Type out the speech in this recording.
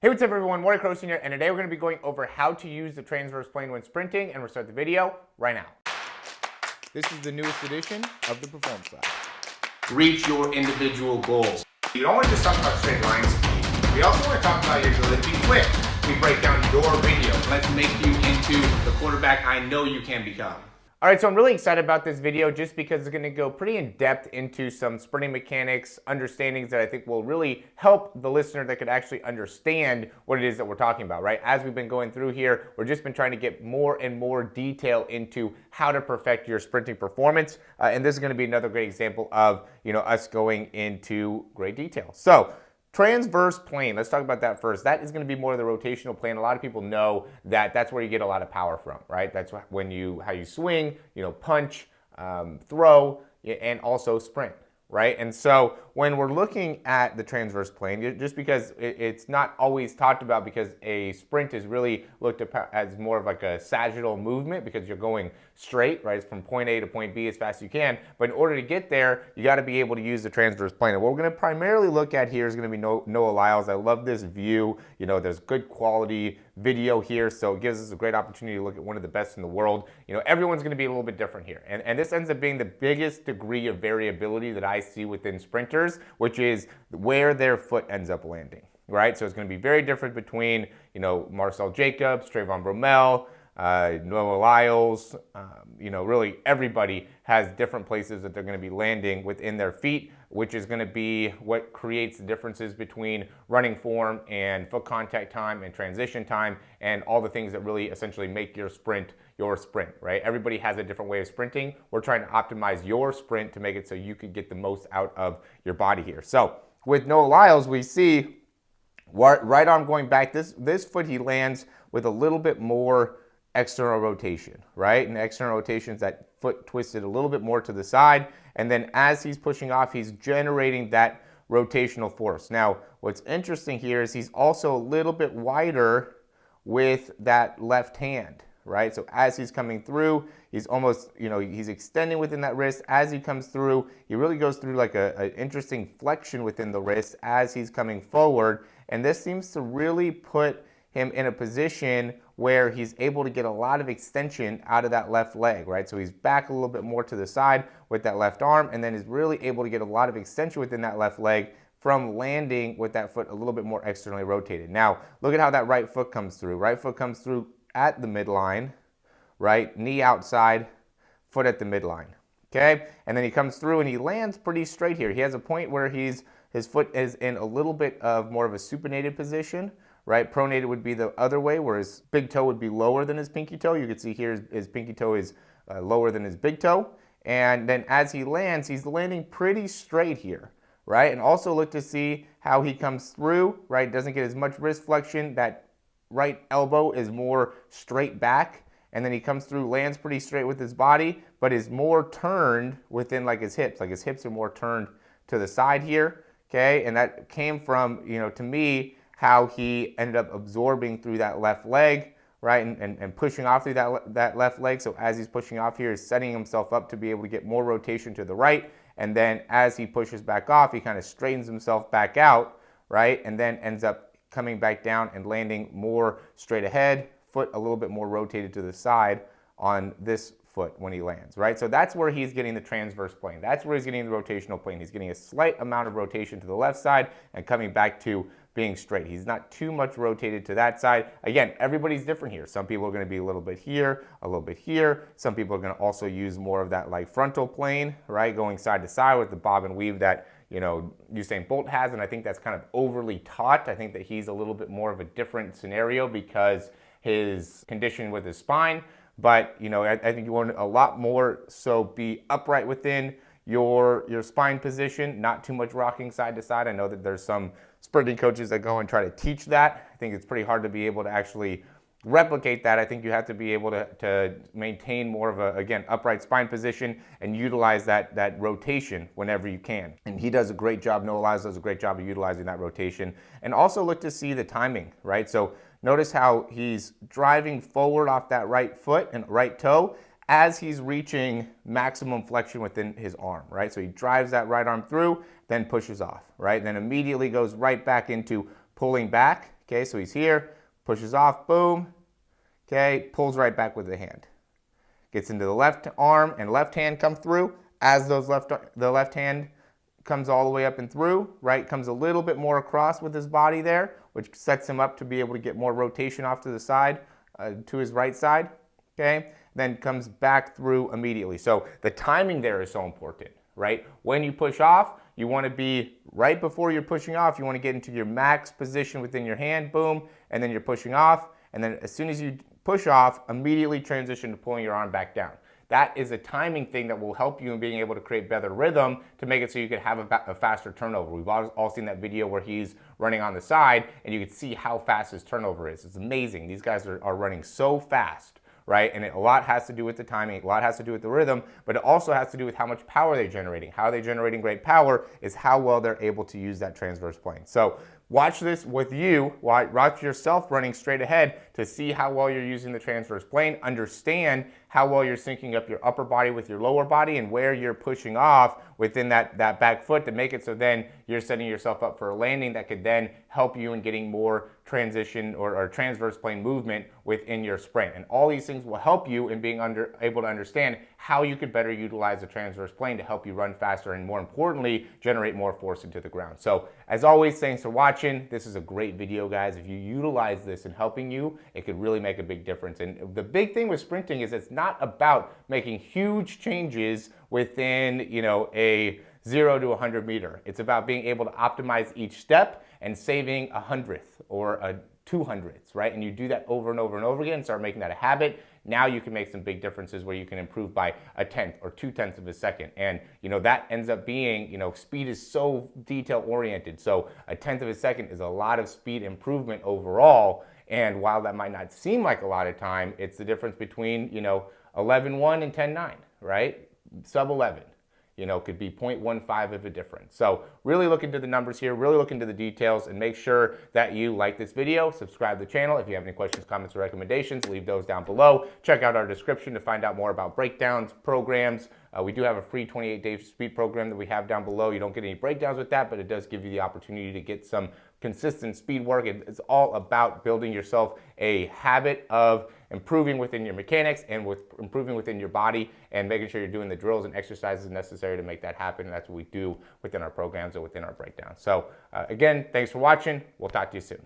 Hey, what's up everyone, Morey Croson here, and today we're going to be going over how to use the transverse plane when sprinting, and we'll start the video right now. This is the newest edition of the Performance Lab. Reach your individual goals. You don't want to just talk about straight line speed. We also want to talk about your ability to be quick. We break down your video. Let's make you into the quarterback I know you can become. All right, so I'm really excited about this video just because it's going to go pretty in depth into some sprinting mechanics, understandings that I think will really help the listener that could actually understand what it is that we're talking about, right? As we've been going through here, we've just been trying to get more and more detail into how to perfect your sprinting performance, and this is going to be another great example of us going into great detail. So, transverse plane, let's talk about that first. That is going to be more of the rotational plane. A lot of people know that that's where you get a lot of power from, right? That's when how you swing, punch, throw, and also sprint, right? And so when we're looking at the transverse plane, just because it's not always talked about, because a sprint is really looked at as more of like a sagittal movement because you're going straight, right? It's from point A to point B as fast as you can. But in order to get there, you got to be able to use the transverse plane. And what we're going to primarily look at here is going to be Noah Lyles. I love this view. There's good quality video here, so it gives us a great opportunity to look at one of the best in the world. Everyone's going to be a little bit different here. And this ends up being the biggest degree of variability that I see within sprinters, which is where their foot ends up landing, right? So it's going to be very different between, Marcel Jacobs, Trayvon Bromell, Noah Lyles, really everybody has different places that they're going to be landing within their feet, which is going to be what creates the differences between running form and foot contact time and transition time and all the things that really essentially make your sprint, right? Everybody has a different way of sprinting. We're trying to optimize your sprint to make it so you can get the most out of your body here. So with Noah Lyles, we see right arm going back, this foot he lands with a little bit more external rotation, right? And external rotation is that foot twisted a little bit more to the side, and then as he's pushing off, he's generating that rotational force. Now, what's interesting here is he's also a little bit wider with that left hand, right? So as he's coming through, he's almost, he's extending within that wrist. As he comes through, he really goes through like an interesting flexion within the wrist as he's coming forward, and this seems to really put him in a position where he's able to get a lot of extension out of that left leg, right? So he's back a little bit more to the side with that left arm, and then is really able to get a lot of extension within that left leg from landing with that foot a little bit more externally rotated. Now, look at how that right foot comes through. Right foot comes through at the midline, right? Knee outside, foot at the midline, okay? And then he comes through and he lands pretty straight here. He has a point where his foot is in a little bit of more of a supinated position, right? Pronated would be the other way, where his big toe would be lower than his pinky toe. You can see here his pinky toe is lower than his big toe. And then as he lands, he's landing pretty straight here, right? And also look to see how he comes through, right? Doesn't get as much wrist flexion. That right elbow is more straight back. And then he comes through, lands pretty straight with his body, but is more turned within like his hips. Like his hips are more turned to the side here, okay? And that came from, to me, how he ended up absorbing through that left leg, right, and pushing off through that left leg. So as he's pushing off here, he's setting himself up to be able to get more rotation to the right, and then as he pushes back off, he kind of straightens himself back out, right, and then ends up coming back down and landing more straight ahead, foot a little bit more rotated to the side on this foot when he lands, right? So that's where he's getting the transverse plane. That's where he's getting the rotational plane. He's getting a slight amount of rotation to the left side and coming back to being straight. He's not too much rotated to that side. Again, everybody's different here. Some people are going to be a little bit here, a little bit here. Some people are going to also use more of that like frontal plane, right? Going side to side with the bob and weave that, Usain Bolt has, and I think that's kind of overly taught. I think that he's a little bit more of a different scenario because his condition with his spine. But, I think you want a lot more so be upright within your spine position, not too much rocking side to side. I know that there's some sprinting coaches that go and try to teach that. I think it's pretty hard to be able to actually replicate that. I think you have to be able to maintain more of a, again, upright spine position and utilize that rotation whenever you can. And he does a great job, Noah Lyles does a great job of utilizing that rotation. And also look to see the timing, right? So notice how he's driving forward off that right foot and right toe as he's reaching maximum flexion within his arm, right? So he drives that right arm through, then pushes off, right? Then immediately goes right back into pulling back, Okay, so he's here, pushes off, boom, okay, pulls right back with the hand. Gets into the left arm and left hand come through. As the left hand comes all the way up and through, right, comes a little bit more across with his body there, which sets him up to be able to get more rotation off to the side, to his right side, okay? Then comes back through immediately. So the timing there is so important, right? When you push off, you want to be right before you're pushing off, you want to get into your max position within your hand, boom, and then you're pushing off, and then as soon as you push off, immediately transition to pulling your arm back down. That is a timing thing that will help you in being able to create better rhythm to make it so you can have a faster turnover. We've all seen that video where he's running on the side and you can see how fast his turnover is. It's amazing. These guys are running so fast, right? And a lot has to do with the timing, a lot has to do with the rhythm, but it also has to do with how much power they're generating. How they're generating great power is how well they're able to use that transverse plane. So watch this with you, watch yourself running straight ahead to see how well you're using the transverse plane, understand how well you're syncing up your upper body with your lower body and where you're pushing off within that back foot to make it so then you're setting yourself up for a landing that could then help you in getting more transition or transverse plane movement within your sprint. And all these things will help you in being able to understand how you could better utilize the transverse plane to help you run faster and more importantly, generate more force into the ground. So as always, thanks for watching. This is a great video, guys. If you utilize this in helping you, it could really make a big difference. And the big thing with sprinting is it's not about making huge changes within, you know, a 0 to 100 meter. It's about being able to optimize each step and saving a 100th or a 200th, right? And you do that over and over and over again and start making that a habit. Now you can make some big differences where you can improve by 1/10 or 2/10 of a second. And, you know, that ends up being, you know, speed is so detail oriented. So 1/10 of a second is a lot of speed improvement overall. And while that might not seem like a lot of time, it's the difference between, you know, 11:1 and 10:9, right? Sub 11. You know, could be 0.15 of a difference. So really look into the numbers here, really look into the details, and make sure that you like this video, subscribe to the channel. If you have any questions, comments, or recommendations, leave those down below. Check out our description to find out more about breakdowns, programs. We do have a free 28-day speed program that we have down below. You don't get any breakdowns with that, but it does give you the opportunity to get some consistent speed work. It's all about building yourself a habit of improving within your mechanics and with improving within your body and making sure you're doing the drills and exercises necessary to make that happen. And that's what we do within our programs or within our breakdowns. So again, thanks for watching. We'll talk to you soon.